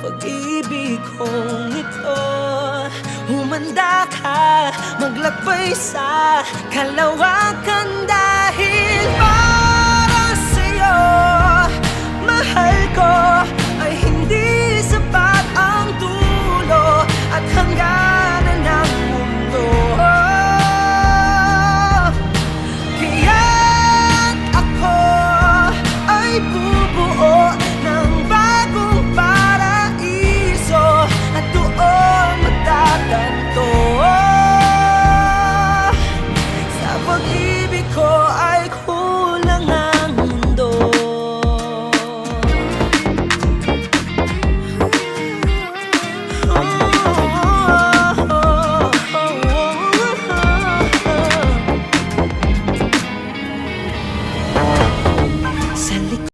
pag-ibig kong ito. Humanda ka, maglakbay sa kalawakan dahil para sa'yo, mahal ko, ay hindi sapat ang dulo at hangganan ng mundo. Kaya't ako ay